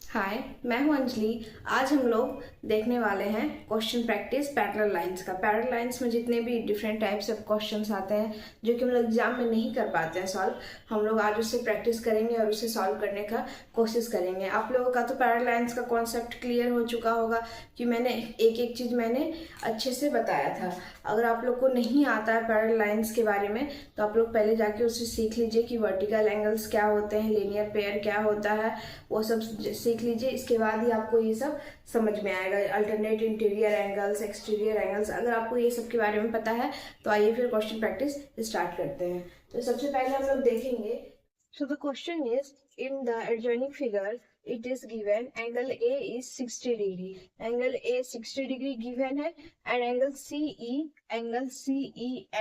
हाय, मैं हूं अंजलि। आज हम लोग देखने वाले हैं क्वेश्चन प्रैक्टिस पैरेलल लाइंस का। पैरेलल लाइंस में जितने भी डिफरेंट टाइप्स ऑफ क्वेश्चंस आते हैं जो कि हम लोग एग्जाम में नहीं कर पाते हैं सॉल्व, हम लोग आज उससे प्रैक्टिस करेंगे और उसे सॉल्व करने का कोशिश करेंगे। आप लोगों का तो पैरेलल लाइंस का कॉन्सेप्ट क्लियर हो चुका होगा कि मैंने एक एक चीज़ मैंने अच्छे से बताया था। अगर आप लोग को नहीं आता है पैरेलल लाइंस के बारे में तो आप लोग पहले जाके उससे सीख लीजिए कि वर्टिकल एंगल्स क्या होते हैं, लीनियर पेयर क्या होता है, वो सब सीख लीजिए। इसके बाद ही आपको ये सब समझ में आएगा। Alternate interior angles, exterior angles, अगर आपको ये सब के बारे में पता है तो आइए फिर क्वेश्चन प्रैक्टिस स्टार्ट करते हैं। तो सबसे पहले हम लोग देखेंगे। So the question is in the adjoining figure it is given angle A is 60 degree, angle A 60 degree given है, and angle CE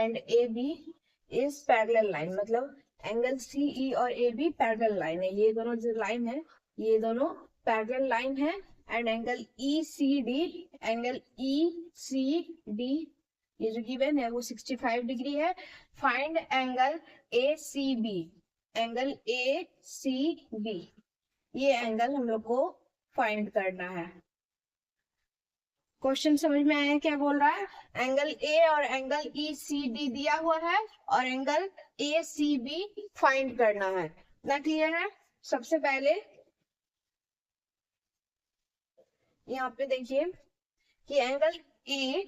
and AB is parallel line। मतलब एंगल CE और AB पैरेलल लाइन है। ये दोनों जो line है ये दोनों पैरेलल लाइन है। एंड एंगल ECD ये जो गिवन है वो 65 डिग्री है। Find angle ACB, angle ACB, ये एंगल हम लोग को फाइंड करना है। क्वेश्चन समझ में आया क्या बोल रहा है? एंगल ए और एंगल ECD दिया हुआ है और एंगल ACB फाइंड करना है ना। क्लियर है? सबसे पहले यहाँ पे देखिए कि एंगल ए,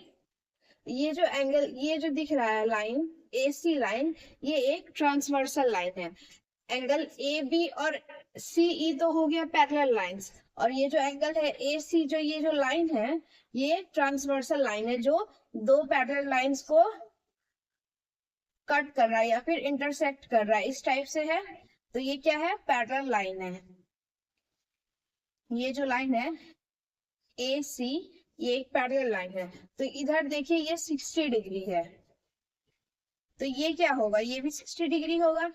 ये जो दिख रहा है लाइन AC लाइन, ये एक ट्रांसवर्सल लाइन है। एंगल AB और CE तो हो गया पैरेलल लाइंस, और ये जो एंगल है AC, जो ये जो लाइन है ये ट्रांसवर्सल लाइन है जो दो पैरेलल लाइंस को कट कर रहा है या फिर इंटरसेक्ट कर रहा है, इस टाइप से है। तो ये क्या है? पैरेलल लाइन है। ये जो लाइन है AC, ये एक पैरेलल लाइन है। तो इधर देखिए ये 60 डिग्री है, तो ये क्या होगा? ये भी 60 डिग्री होगा।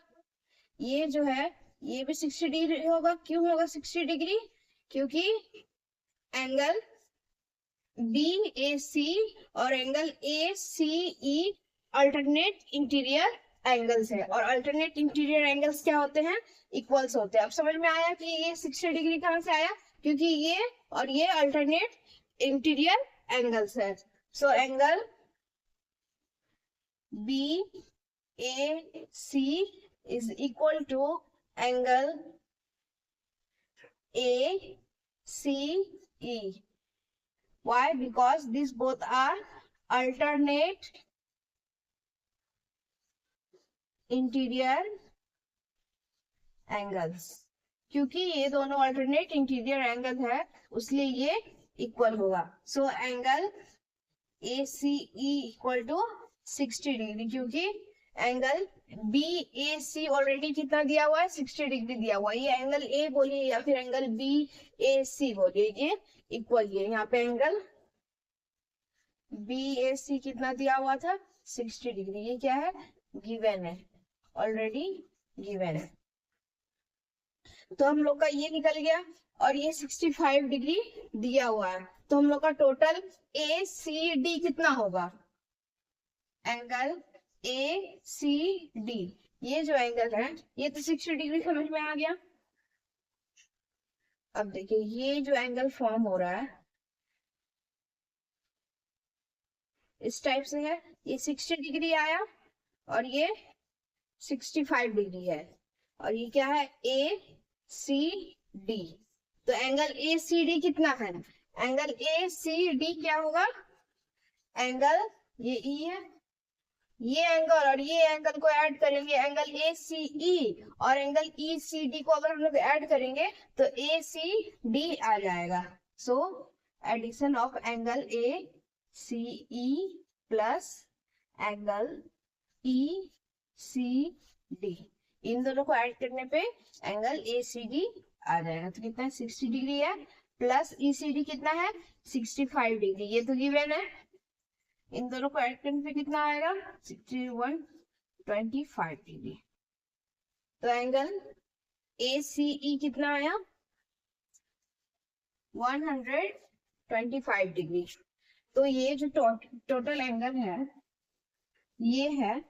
ये जो है ये भी 60 डिग्री होगा। क्यों होगा 60 डिग्री? क्योंकि एंगल BAC और angle ACE alternate interior angles है, और अल्टरनेट इंटीरियर एंगल्स क्या होते हैं? इक्वल्स होते हैं। अब समझ में आया कि ये 60 डिग्री कहां से आया? क्योंकि ये और ये अल्टरनेट इंटीरियर एंगल्स है। So angle BAC is equal to angle ACE. Why? Because these both are alternate interior angles। क्योंकि ये दोनों alternate interior angle है उसलिए ये इक्वल होगा। So angle ACE equal to 60 degree, क्योंकि एंगल BAC ऑलरेडी कितना दिया हुआ है? 60 डिग्री दिया हुआ है। ये एंगल A बोलिए या फिर एंगल BAC बोलिए, ये इक्वल है। यहाँ पे एंगल BAC कितना दिया हुआ था? 60 डिग्री। ये क्या है? गिवन है, ऑलरेडी गिवन है। तो हम लोग का ये निकल गया, और ये 65 डिग्री दिया हुआ है। तो हम लोग का टोटल ACD कितना होगा? एंगल ACD, ये जो एंगल है ये तो 60 डिग्री समझ में आ गया। अब देखिए ये जो एंगल फॉर्म हो रहा है इस टाइप से है। ये 60 डिग्री आया और ये 65 डिग्री है, और ये क्या है? ACD। तो एंगल ACD कितना है? एंगल ACD क्या होगा? एंगल ये E है, ये एंगल और ये एंगल को ऐड करेंगे, एंगल ACE और एंगल ECD को अगर हम लोग ऐड करेंगे तो ACD आ जाएगा। So addition of angle ACE plus angle ECD, इन दोनों को ऐड करने पे एंगल ACD आ जाएगा। तो कितना है? 60 डिग्री है, प्लस ECD कितना है? 65 डिग्री। ये तो गिवन है। इन दोनों को ऐड करने पे कितना आएगा? 125 डिग्री। तो एंगल ACE कितना आया? 125 डिग्री। तो ये जो टोटल एंगल है ये है,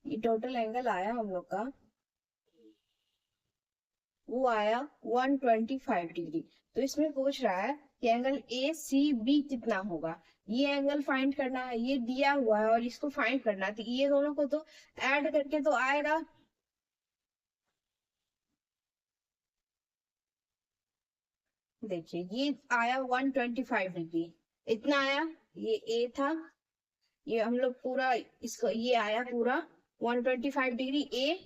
ये टोटल एंगल आया हम लोग का वो आया 125 डिग्री। तो इसमें पूछ रहा है कि एंगल ए सी बी कितना होगा। ये एंगल फाइंड करना है, ये दिया हुआ है और इसको फाइंड करना है, तो ये दोनों को तो ऐड करके तो आएगा। देखिए ये आया 125 डिग्री, इतना आया, ये ए था, ये हम लोग पूरा इसको, ये आया पूरा 125 डिग्री, ए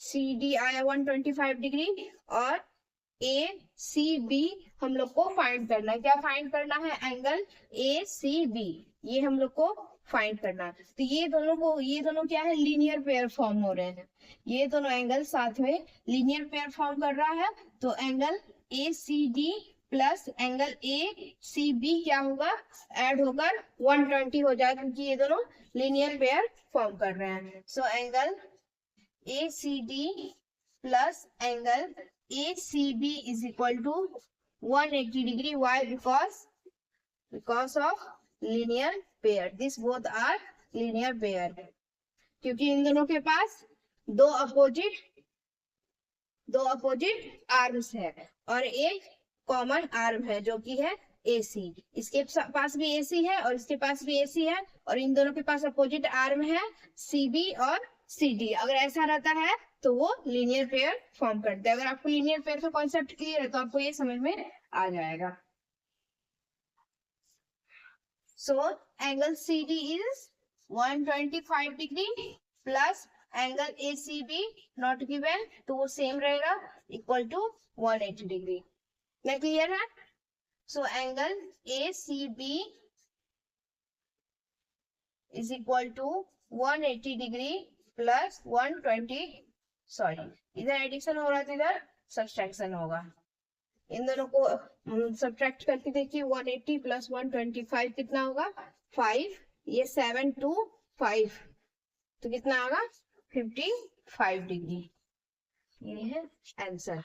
सी डी आया 125 डिग्री, और ए सी बी हम लोग को फाइंड करना है। क्या फाइंड करना है? एंगल ए सी बी, ये हम लोग को फाइंड करना है। तो ये दोनों क्या है? लीनियर पेयर फॉर्म हो रहे हैं, ये दोनों एंगल साथ में लीनियर पेयर फॉर्म कर रहा है। तो angle A C D plus angle A C B क्या होगा? ऐड होकर 120 हो जाएगा, क्योंकि ये दोनों लीनियर पेयर फॉर्म कर रहे हैं। So angle A C D plus angle ACB is equal to 180 degree. Why? Because of linear pair. These both are linear pair. क्योंकि इन दोनों के पास दो अपोजिट आर्म्स है और एक कॉमन आर्म है जो कि है AC। इसके पास भी AC है और इसके पास भी AC है, और इन दोनों के पास अपोजिट आर्म है CB और CD। अगर ऐसा रहता है तो वो लीनियर पेयर फॉर्म करते हैं। अगर आपको लीनियर पेयर का कॉन्सेप्ट क्लियर है तो आपको ये समझ में आ जाएगा। So angle CD is 125 degree plus angle ACB not given, तो वो सेम रहेगा, इक्वल टू 180 डिग्री। मैं क्लियर है? So angle ACB is equal to 180 degree plus 120, sorry इधर एडिशन हो रहा था, इधर सब्सट्रैक्शन होगा। इन दोनों को सब्ट्रैक्ट करके देखिए, 180 प्लस 125 कितना होगा? 5, ये 7 2 5, तो कितना होगा? 55 डिग्री। ये है आंसर,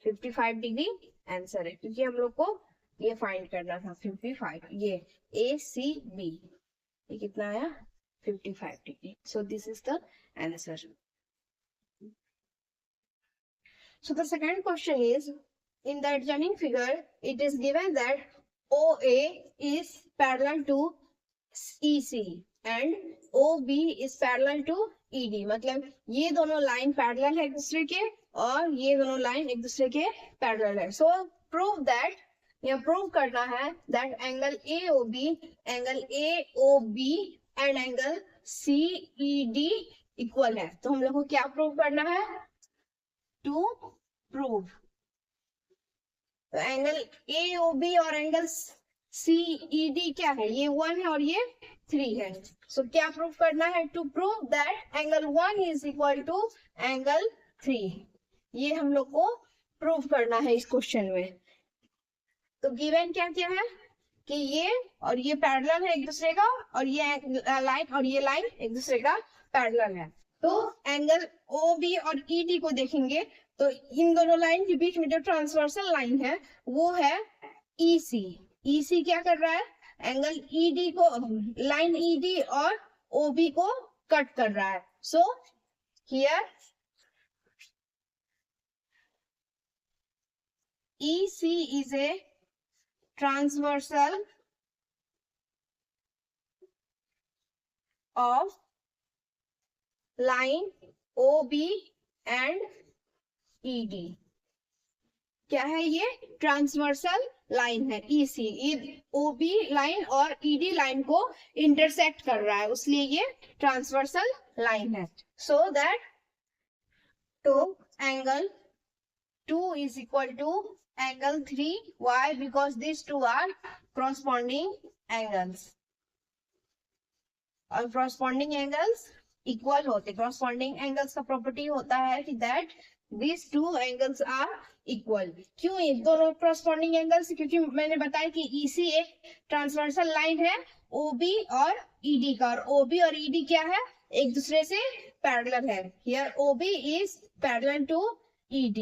55 डिग्री आंसर है, क्योंकि हम लोग को ये फाइंड करना था 55। ये ACB ये कितना आया? 55 degree. So this is the answer. So the second question is, in the adjoining figure, it is given that OA is parallel to EC and OB is parallel to ED। मतलब ये दोनों line parallel है एक दूसरे के और ये दोनों लाइन एक दूसरे के पैरेलल है। So prove that, या प्रूव करना है that angle AOB and angle CED equal है। तो हम लोग को क्या प्रूव करना है? टू प्रूव एंगल AOB और एंगल CED क्या है? ये 1 है और ये 3 है। सो क्या प्रूव करना है? To prove that angle 1 is equal to angle 3। ये हम लोग को प्रूव करना है इस क्वेश्चन में। तो गिवन क्या क्या है कि ये और ये पैरेलल है एक दूसरे का, और ये लाइन और ये लाइन एक दूसरे का पैरेलल है। तो एंगल OB और ED को देखेंगे तो इन दोनों लाइन के बीच में जो ट्रांसवर्सल लाइन है वो है EC क्या कर रहा है? एंगल ED को, लाइन ED और OB को कट कर रहा है। So here EC is a transversal of line OB and ED। क्या है ये? ट्रांसवर्सल लाइन है EC, OB लाइन और ED लाइन को इंटरसेक्ट कर रहा है, इसलिए ये ट्रांसवर्सल लाइन है। सो दैट तो angle 2 is equal to angle 3. Why? Because these two are corresponding angles. और corresponding angles equal होते, corresponding angles का property होता है कि that these two angles are equal। क्यों ये दोनों corresponding angles? क्योंकि मैंने बताया कि EC एक ट्रांसवर्सल लाइन है OB और ED का, और OB और ED क्या है? एक दूसरे से पैरेलल है। Here OB is parallel to ED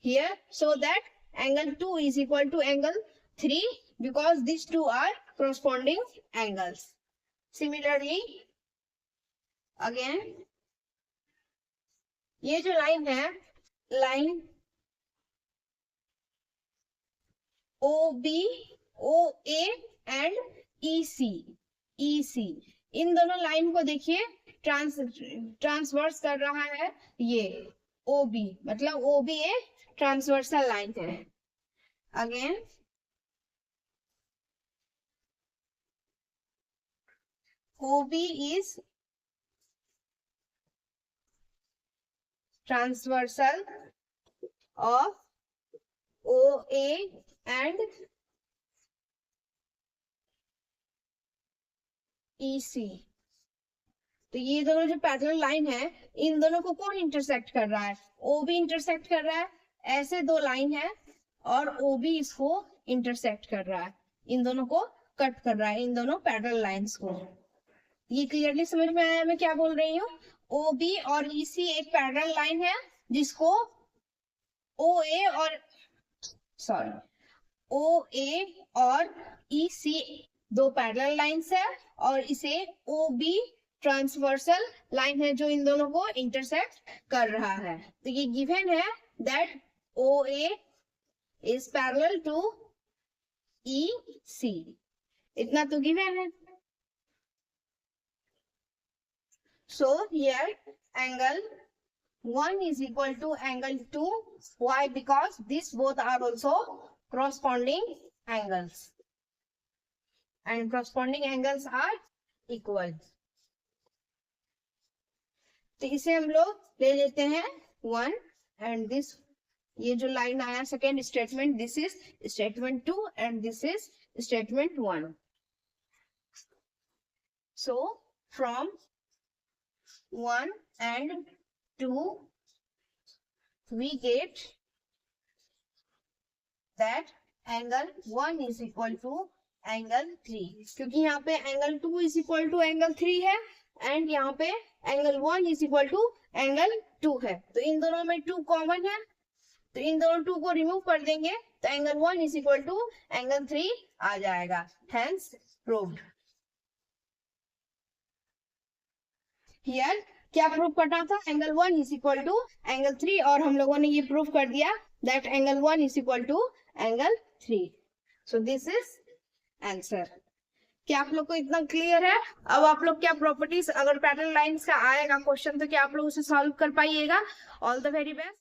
here, so that angle 2 is equal to angle 3 because these two are corresponding angles। Similarly again ये जो लाइन है line O B, O A and E C, E C, इन दोनों line को देखिए transverse कर रहा है ये ओ बी, मतलब O B a transversal line है। Again OB is transversal of OA and EC। तो ये दोनों जो पैरेलल लाइन है, इन दोनों को कौन इंटरसेक्ट कर रहा है? OB इंटरसेक्ट कर रहा है, ऐसे दो लाइन है और OB इसको इंटरसेक्ट कर रहा है, इन दोनों को कट कर रहा है, इन दोनों पैरेलल लाइंस को। ये क्लियरली समझ में आया मैं क्या बोल रही हूँ? OB और EC एक पैरेलल लाइन है जिसको OA और EC दो पैरेलल लाइंस है और इसे OB ट्रांसवर्सल लाइन है जो इन दोनों को इंटरसेक्ट कर रहा है। तो ये गिवन है that OA is parallel to EC, इतना तो गिवन है। So here angle 1 is equal to angle 2. Why? Because these both are also corresponding angles and corresponding angles are equal. तो इसे हम लोग ले लेते हैं 1 and this, ये जो लाइन आया second statement, this is statement 2 and this is statement 1. So from 1 and 2 we get that angle 1 is equal to angle 3, क्योंकि यहाँ पे angle 2 is equal to angle 3 है and यहाँ पे angle 1 is equal to angle 2 है। तो इन दोनों में 2 कॉमन है, तो इन दोनों 2 को रिमूव कर देंगे तो angle 1 is equal to angle 3 आ जाएगा, hence proved। हियर क्या प्रूव करना था? Angle 1 is equal to angle 3 और हम लोगों ने ये प्रूव कर दिया that angle 1 is equal to angle 3। So this is answer. क्या आप लोग को इतना क्लियर है? अब आप लोग क्या प्रॉपर्टीज, अगर पैरेलल लाइंस का आएगा क्वेश्चन तो क्या आप लोग उसे सॉल्व कर पाइएगा? All the very best.